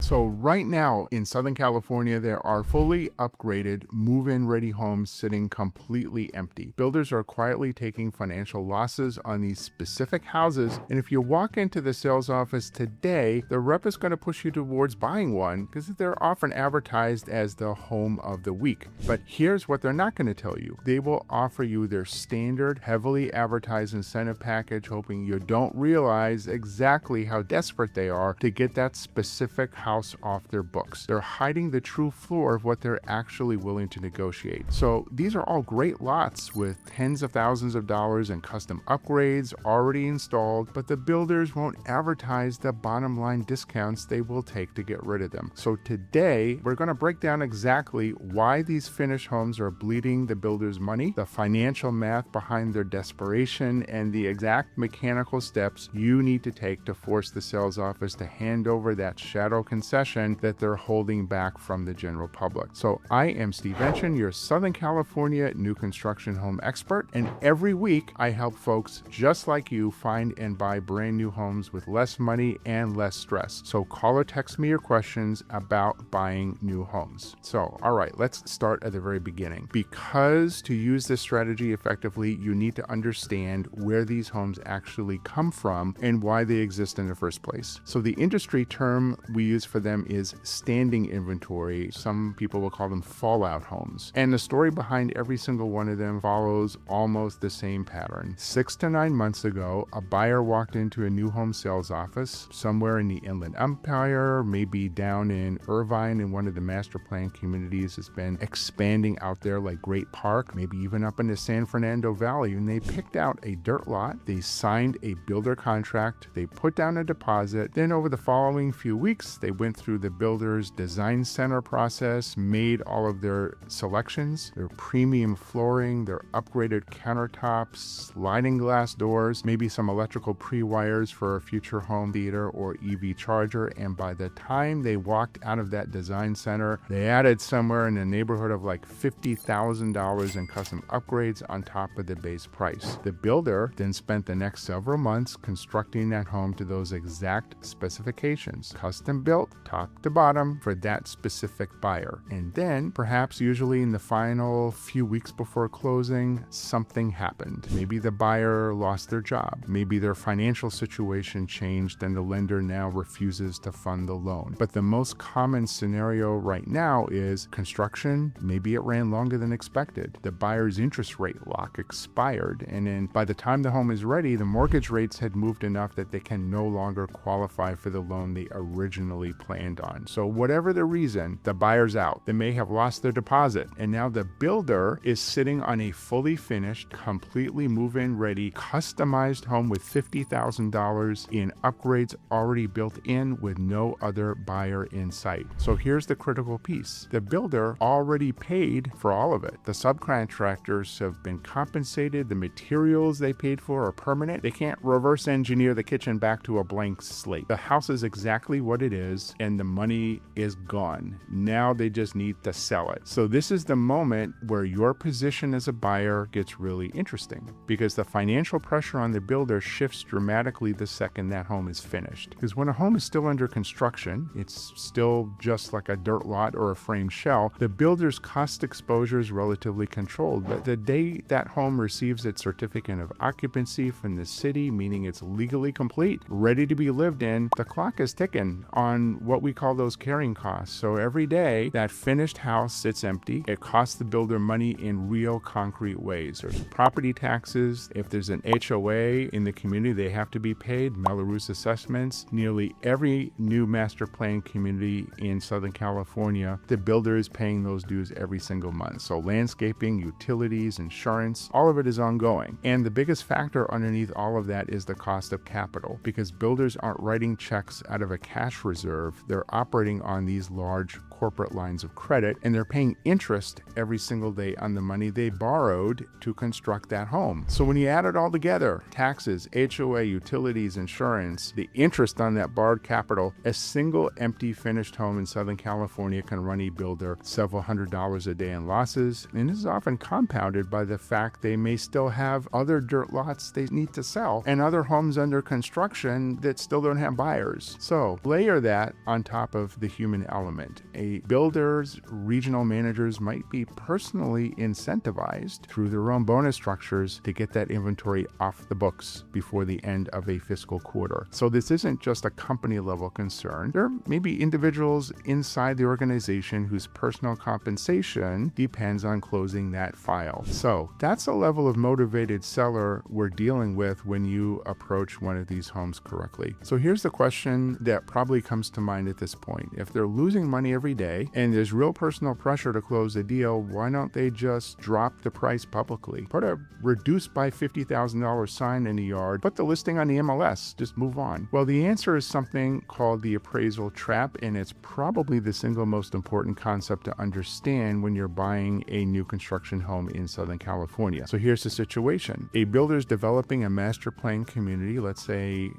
So right now in Southern California, there are fully upgraded move-in ready homes sitting completely empty. Builders are quietly taking financial losses on these specific houses. And if you walk into the sales office today, the rep is going to push you towards buying one because they're often advertised as the home of the week. But here's what they're not going to tell you. They will offer you their standard, heavily advertised incentive package, hoping you don't realize exactly how desperate they are to get that specific house off their books. They're hiding the true floor of what they're actually willing to negotiate. So these are all great lots with tens of thousands of dollars in custom upgrades already installed, but the builders won't advertise the bottom line discounts they will take to get rid of them. So today, we're going to break down exactly why these finished homes are bleeding the builders' money, the financial math behind their desperation, and the exact mechanical steps you need to take to force the sales office to hand over that shadow concession that they're holding back from the general public. So I am Steve Enchin, your Southern California new construction home expert, and every week I help folks just like you find and buy brand new homes with less money and less stress. So call or text me your questions about buying new homes. So, all right, let's start at the very beginning. Because to use this strategy effectively, you need to understand where these homes actually come from and why they exist in the first place. So the industry term we use for them is standing inventory. Some people will call them fallout homes. And the story behind every single one of them follows almost the same pattern. 6 to 9 months ago, a buyer walked into a new home sales office somewhere in the Inland Empire, maybe down in Irvine in one of the master plan communities that's been expanding out there like Great Park, maybe even up in the San Fernando Valley. And they picked out a dirt lot. They signed a builder contract. They put down a deposit. Then over the following few weeks, they went through the builder's design center process, made all of their selections, their premium flooring, their upgraded countertops, sliding glass doors, maybe some electrical pre-wires for a future home theater or EV charger. And by the time they walked out of that design center, they added somewhere in the neighborhood of like $50,000 in custom upgrades on top of the base price. The builder then spent the next several months constructing that home to those exact specifications, custom built top to bottom for that specific buyer. And then, perhaps usually in the final few weeks before closing, something happened. Maybe the buyer lost their job. Maybe their financial situation changed and the lender now refuses to fund the loan. But the most common scenario right now is construction. Maybe it ran longer than expected. The buyer's interest rate lock expired. And then by the time the home is ready, the mortgage rates had moved enough that they can no longer qualify for the loan they originally planned on. So whatever the reason, the buyer's out. They may have lost their deposit. And now the builder is sitting on a fully finished, completely move-in ready, customized home with $50,000 in upgrades already built in with no other buyer in sight. So here's the critical piece. The builder already paid for all of it. The subcontractors have been compensated. The materials they paid for are permanent. They can't reverse engineer the kitchen back to a blank slate. The house is exactly what it is, and the money is gone. Now they just need to sell it. So this is the moment where your position as a buyer gets really interesting, because the financial pressure on the builder shifts dramatically the second that home is finished. Because when a home is still under construction, it's still just like a dirt lot or a frame shell, the builder's cost exposure is relatively controlled. But the day that home receives its certificate of occupancy from the city, meaning it's legally complete, ready to be lived in, the clock is ticking on what we call those carrying costs. So every day that finished house sits empty, it costs the builder money in real concrete ways. There's property taxes. If there's an HOA in the community, they have to be paid. Melrose assessments. Nearly every new master plan community in Southern California, the builder is paying those dues every single month. So landscaping, utilities, insurance, all of it is ongoing. And the biggest factor underneath all of that is the cost of capital, because builders aren't writing checks out of a cash reserve. They're operating on these large corporate lines of credit, and they're paying interest every single day on the money they borrowed to construct that home. So when you add it all together, taxes, HOA, utilities, insurance, the interest on that borrowed capital, a single empty finished home in Southern California can run a builder several $100s a day in losses. And this is often compounded by the fact they may still have other dirt lots they need to sell and other homes under construction that still don't have buyers. So layer that on top of the human element. A builder's regional managers might be personally incentivized through their own bonus structures to get that inventory off the books before the end of a fiscal quarter. So this isn't just a company level concern. There may be individuals inside the organization whose personal compensation depends on closing that file. So that's a level of motivated seller we're dealing with when you approach one of these homes correctly. So here's the question that probably comes to mind at this point. If they're losing money every day and there's real personal pressure to close the deal, why don't they just drop the price publicly? Put a reduced by $50,000 sign in the yard, put the listing on the MLS, just move on. Well, the answer is something called the appraisal trap, and it's probably the single most important concept to understand when you're buying a new construction home in Southern California. So here's the situation. A builder's developing a master plan community, let's say,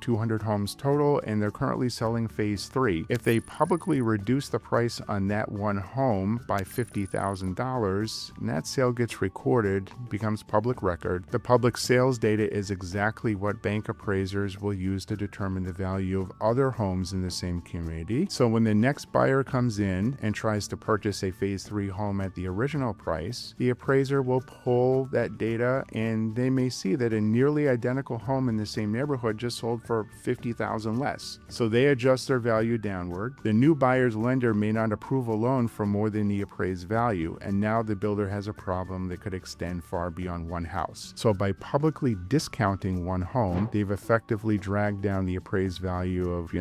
200 homes total, and they're currently selling phase 3. If they publicly reduce the price on that one home by $50,000, and that sale gets recorded, becomes public record, the public sales data is exactly what bank appraisers will use to determine the value of other homes in the same community. So when the next buyer comes in and tries to purchase a phase 3 home at the original price, the appraiser will pull that data and they may see that a nearly identical home in the same neighborhood just sold for $50,000 less. So they adjust their value downward. The new buyer's lender may not approve a loan for more than the appraised value, and now the builder has a problem that could extend far beyond one house. So by publicly discounting one home, they've effectively dragged down the appraised value of,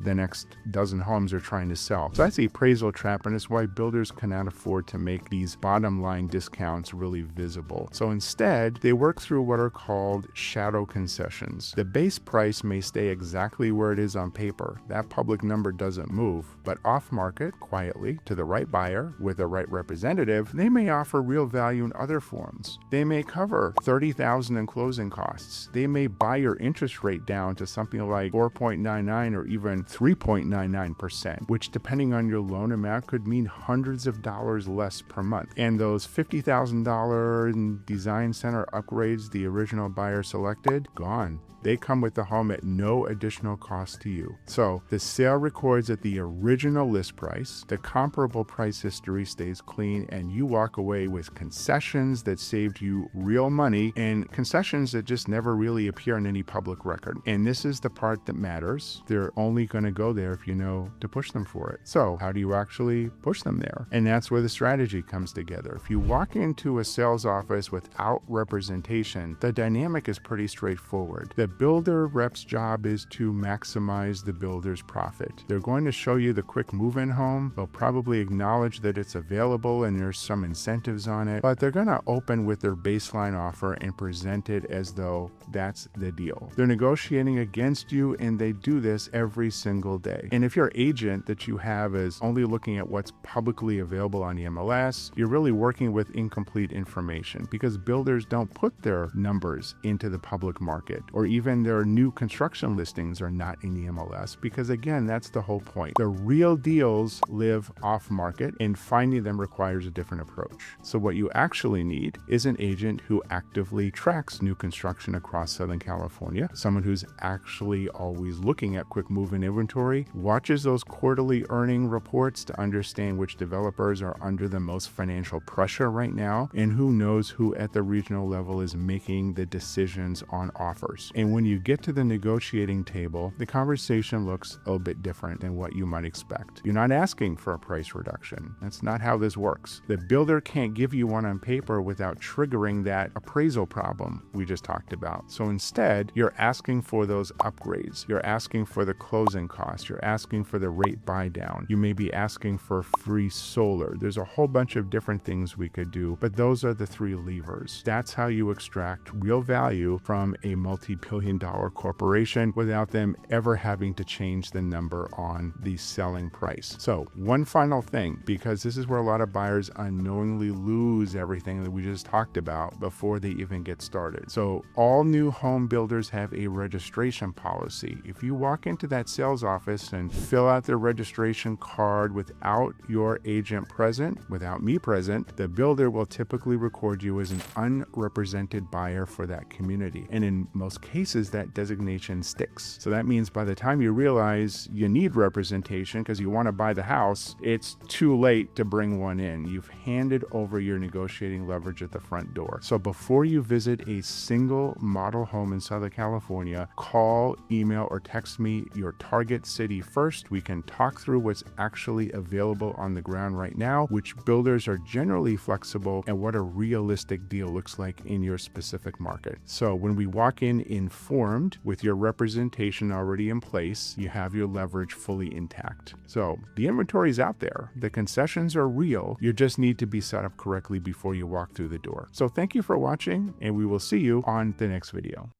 the next dozen homes they're trying to sell. So that's the appraisal trap, and it's why builders cannot afford to make these bottom line discounts really visible. So instead, they work through what are called shadow concessions. The base price may stay exactly where it is on paper. That public number doesn't move, but off market, quietly, to the right buyer with the right representative, they may offer real value in other forms. They may cover $30,000 in closing costs. They may buy your interest rate down to something like 4.99 or even 3.99%, which depending on your loan amount could mean hundreds of dollars less per month. And those $50,000 in design center upgrades the original buyer selected, gone. They come with the home at no additional cost to you. So the sale records at the original list price, the comparable price history stays clean, and you walk away with concessions that saved you real money and concessions that just never really appear in any public record. And this is the part that matters. They're only going to go there if you know to push them for it. So how do you actually push them there? And that's where the strategy comes together. If you walk into a sales office without representation, the dynamic is pretty straightforward. The builder rep's job is to maximize the builder's profit. They're going to show you the quick move-in home. They'll probably acknowledge that it's available and there's some incentives on it, but they're going to open with their baseline offer and present it as though that's the deal. They're negotiating against you, and they do this every single day. And if your agent that you have is only looking at what's publicly available on the MLS, you're really working with incomplete information, because builders don't put their numbers into the public market, or even their new construction listings are not in the MLS, because again, that's the whole point. The real deals live off market, and finding them requires a different approach. So what you actually need is an agent who actively tracks new construction across Southern California, someone who's actually always looking at quick move-in inventory, watches those quarterly earning reports to understand which developers are under the most financial pressure right now, and who knows who at the regional level is making the decisions on offers. And when you get to the negotiating table, the conversation looks a little bit different than what you might expect. You're not asking for a price reduction. That's not how this works. The builder can't give you one on paper without triggering that appraisal problem we just talked about. So instead, you're asking for those upgrades. You're asking for the closing costs. You're asking for the rate buy down. You may be asking for free solar. There's a whole bunch of different things we could do, but those are the three levers. That's how you extract real value from a multi-billion-dollar corporation without them ever having to change the number on the selling price. So one final thing, because this is where a lot of buyers unknowingly lose everything that we just talked about before they even get started. So all new home builders have a registration policy. If you walk into that sales office and fill out their registration card without your agent present, without me present, the builder will typically record you as an unrepresented buyer for that community. And in most cases, that designation sticks. So that means by the time you realize because you need representation because you want to buy the house, it's too late to bring one in. You've handed over your negotiating leverage at the front door. So before you visit a single model home in Southern California, call, email, or text me your target city first. We can talk through what's actually available on the ground right now, which builders are generally flexible, and what a realistic deal looks like in your specific market. So when we walk in informed with your representation already in place, you have your leverage fully intact. So the inventory is out there. The concessions are real. You just need to be set up correctly before you walk through the door. So thank you for watching, and we will see you on the next video.